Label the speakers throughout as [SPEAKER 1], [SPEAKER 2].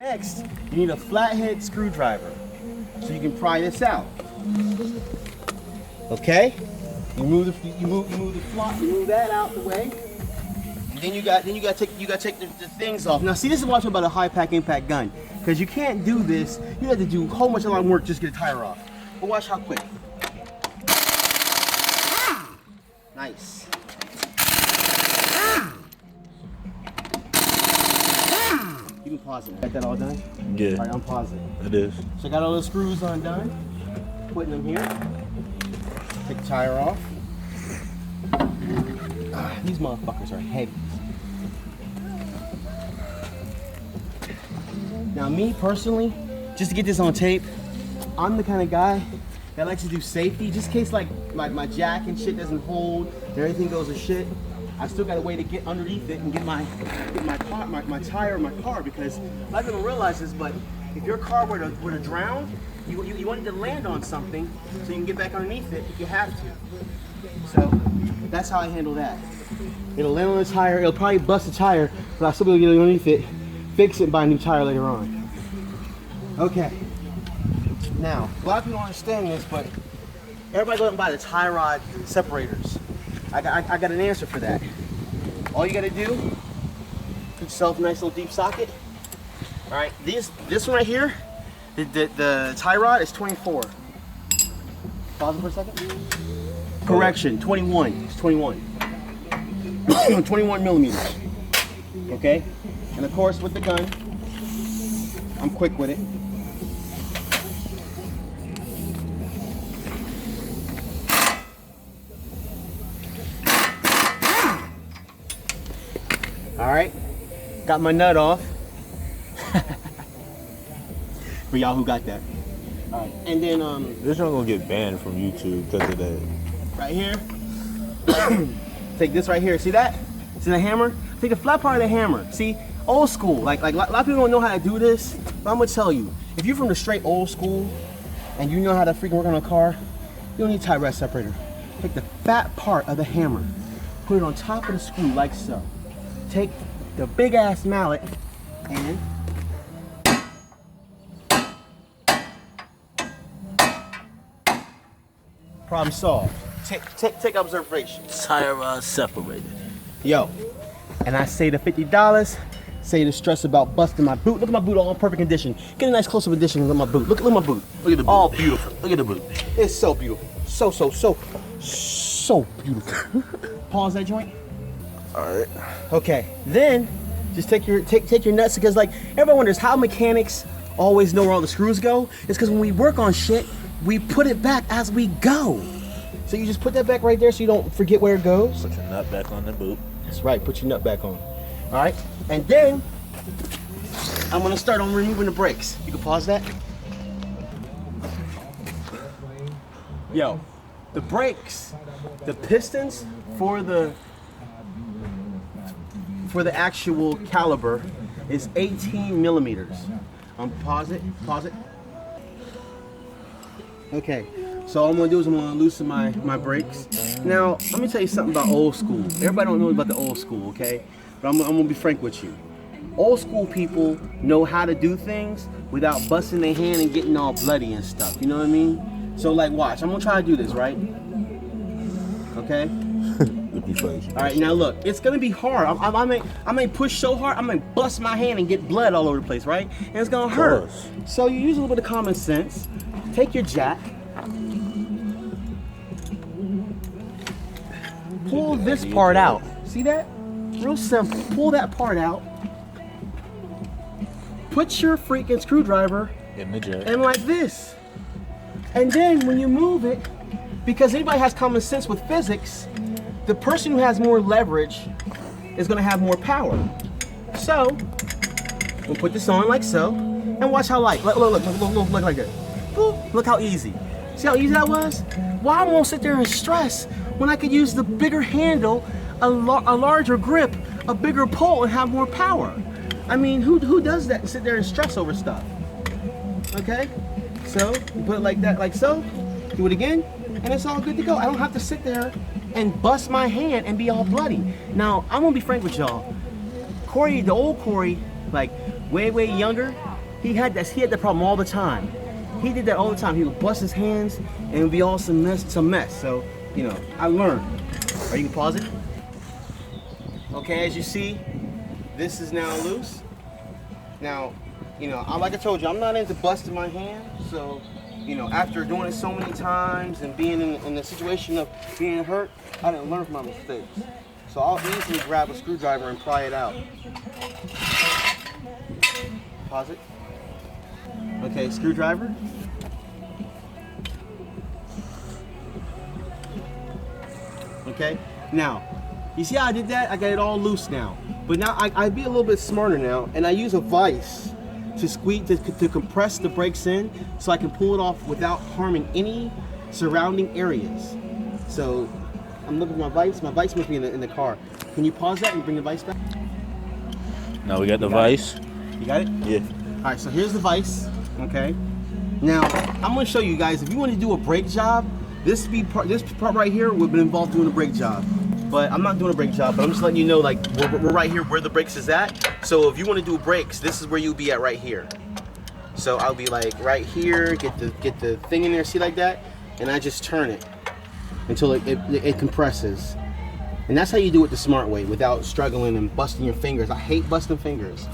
[SPEAKER 1] Next, you need a flathead screwdriver so you can pry this out. Okay? You move that out the way. And then you got to take the things off. Now see, this is what I'm talking about, a high pack impact gun, because you can't do this. You have to do a whole bunch of lot of work just to get a tire off. But watch how quick. Nice. You can pause it. Got that all done?
[SPEAKER 2] Yeah.
[SPEAKER 1] All right, I'm pausing.
[SPEAKER 2] It is.
[SPEAKER 1] So I got all those screws undone. Putting them here. Take the tire off. These motherfuckers are heavy. Now me personally, just to get this on tape, I'm the kind of guy that likes to do safety, just in case like my jack and shit doesn't hold and everything goes to shit. I still got a way to get underneath it and get my tire in my car, because a lot of people don't realize this, but if your car were to drown, you want it to land on something so you can get back underneath it if you have to. So that's how I handle that. It'll land on the tire, it'll probably bust the tire, but I'll still be able to get underneath it, fix it, and buy a new tire later on. Okay. Now, a lot of people don't understand this, but everybody go out and buy the tie rod separators. I got an answer for that. All you gotta do, put yourself a nice little deep socket. All right, this one right here, the tie rod is 24. Pause it for a second. Correction, 21. It's 21. 21 millimeters. Okay? And of course, with the gun, I'm quick with it. All right, got my nut off. For y'all who got that. All right, and then
[SPEAKER 2] This not gonna get banned from YouTube because of that.
[SPEAKER 1] right here. Take this right here. See that? See the hammer? Take the flat part of the hammer. See, old school. Like a lot of people don't know how to do this, but I'm gonna tell you. If you're from the straight old school and you know how to freaking work on a car, you don't need a tie rod separator. Take the fat part of the hammer, put it on top of the screw like so. Take the big ass mallet and problem solved. Take observation.
[SPEAKER 2] Tire rod separated.
[SPEAKER 1] Yo, and I say the $50, say the stress about busting my boot. Look at my boot all in perfect condition. Get a nice close-up edition of my boot. Look at my boot.
[SPEAKER 2] Look at the boot.
[SPEAKER 1] All beautiful.
[SPEAKER 2] Look at the boot.
[SPEAKER 1] It's so beautiful. So beautiful. Pause that joint.
[SPEAKER 2] All right.
[SPEAKER 1] Okay, then just take your nuts, because like everyone wonders how mechanics always know where all the screws go. It's because when we work on shit, we put it back as we go. So you just put that back right there so you don't forget where it goes.
[SPEAKER 2] Put your nut back on the boot.
[SPEAKER 1] That's right, put your nut back on. All right, and then I'm gonna start on removing the brakes. You can pause that. Yo, the brakes, the pistons for the actual caliber is 18 millimeters. Pause it. Okay, so all I'm gonna do is I'm gonna loosen my brakes. Now, let me tell you something about old school. Everybody don't know about the old school, okay? But I'm gonna be frank with you. Old school people know how to do things without busting their hand and getting all bloody and stuff, you know what I mean? So like, watch, I'm gonna try to do this, right? Okay? All right, now look, it's gonna be hard. I may push so hard, I may bust my hand and get blood all over the place, right? And it's gonna hurt. So you use a little bit of common sense. Take your jack, pull this part out. See that? Real simple. Pull that part out. Put your freaking screwdriver
[SPEAKER 2] In the jack.
[SPEAKER 1] in like this. And then when you move it, because anybody has common sense with physics, the person who has more leverage is gonna have more power. So, we'll put this on like so, and watch how light. Look like that. Look how easy. See how easy that was? Why am I gonna sit there and stress when I could use the bigger handle, a larger grip, a bigger pull, and have more power? I mean, who does that and sit there and stress over stuff? Okay? So, you put it like that, like so. Do it again, and it's all good to go. I don't have to sit there and bust my hand and be all bloody. Now, I'm gonna be frank with y'all. Corey, the old Corey, like way younger, He had that problem all the time. He did that all the time. He would bust his hands and it would be all some mess. So, you know, I learned. All right, you can pause it. Okay, as you see, this is now loose. Now, you know, like I told you, I'm not into busting my hand. So, you know, after doing it so many times and being in the situation of being hurt, I didn't learn from my mistakes. So I'll easily grab a screwdriver and pry it out. Pause it. Okay, screwdriver. Okay, now, you see how I did that? I got it all loose now. But now I'd be a little bit smarter now, and I use a vise to squeeze, to compress the brakes in so I can pull it off without harming any surrounding areas. So, I'm looking for my vise. My vise must be in the car. Can you pause that and bring the vise back?
[SPEAKER 2] Now we got the vise.
[SPEAKER 1] You got it?
[SPEAKER 2] Yeah.
[SPEAKER 1] All right, so here's the vise, okay? Now, I'm gonna show you guys, if you want to do a brake job, this part right here would be involved doing a brake job. But I'm not doing a brake job, but I'm just letting you know, like, we're right here where the brakes is at. So if you want to do brakes, this is where you'll be at right here. So I'll be like right here, get the thing in there, see like that? And I just turn it until it compresses. And that's how you do it the smart way, without struggling and busting your fingers. I hate busting fingers.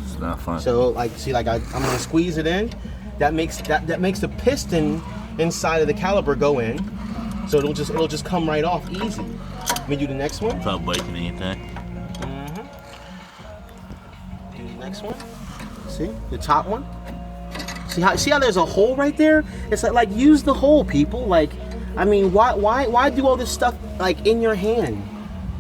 [SPEAKER 2] It's not fun.
[SPEAKER 1] So like, see, like I'm gonna squeeze it in. That makes the piston inside of the caliper go in. So it'll just come right off easy. Let me do the next one.
[SPEAKER 2] Without breaking anything.
[SPEAKER 1] Do the next one. See the top one. See how there's a hole right there? It's like use the hole, people. Like, I mean, why do all this stuff like in your hand?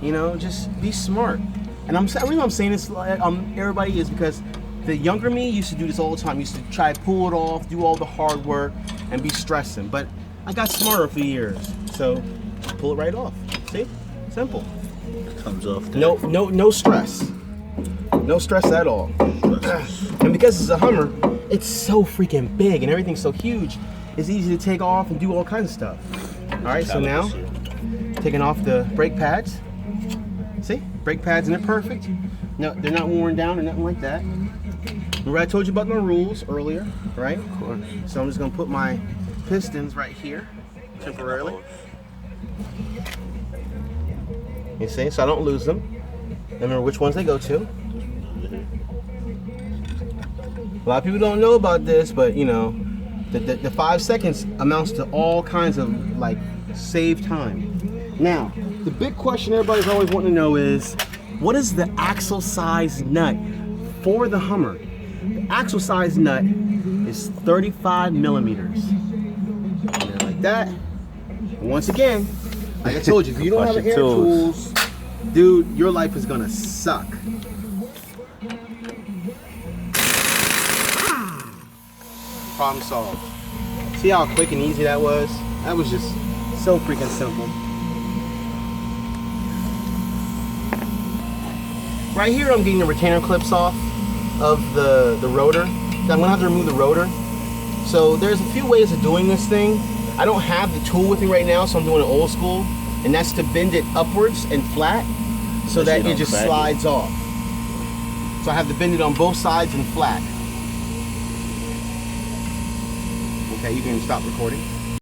[SPEAKER 1] You know, just be smart. And the reason I'm saying this, everybody, is because the younger me used to do this all the time. Used to try to pull it off, do all the hard work, and be stressing. But I got smarter for years, so just pull it right off. See, simple.
[SPEAKER 2] Comes off there.
[SPEAKER 1] No stress. No stress at all. And because it's a Hummer, it's so freaking big and everything's so huge, it's easy to take off and do all kinds of stuff. All right, so now, taking off the brake pads. See, brake pads, and they're perfect. No, they're not worn down or nothing like that. Remember I told you about my rules earlier, right? Of course. So I'm just gonna put my pistons right here, temporarily. You see, so I don't lose them. Remember which ones they go to. A lot of people don't know about this, but you know, the 5 seconds amounts to all kinds of like save time. Now, the big question everybody's always wanting to know is, what is the axle size nut for the Hummer? The axle size nut is 35 millimeters. And like that. And once again, like I told you, if you don't have hand tools, dude, your life is gonna suck. Problem solved. See how quick and easy that was? That was just so freaking simple. Right here I'm getting the retainer clips off of the rotor. I'm gonna have to remove the rotor. So there's a few ways of doing this thing. I don't have the tool with me right now, so I'm doing it old school. And that's to bend it upwards and flat so that it just slides off. So I have to bend it on both sides and flat. Okay, you can stop recording.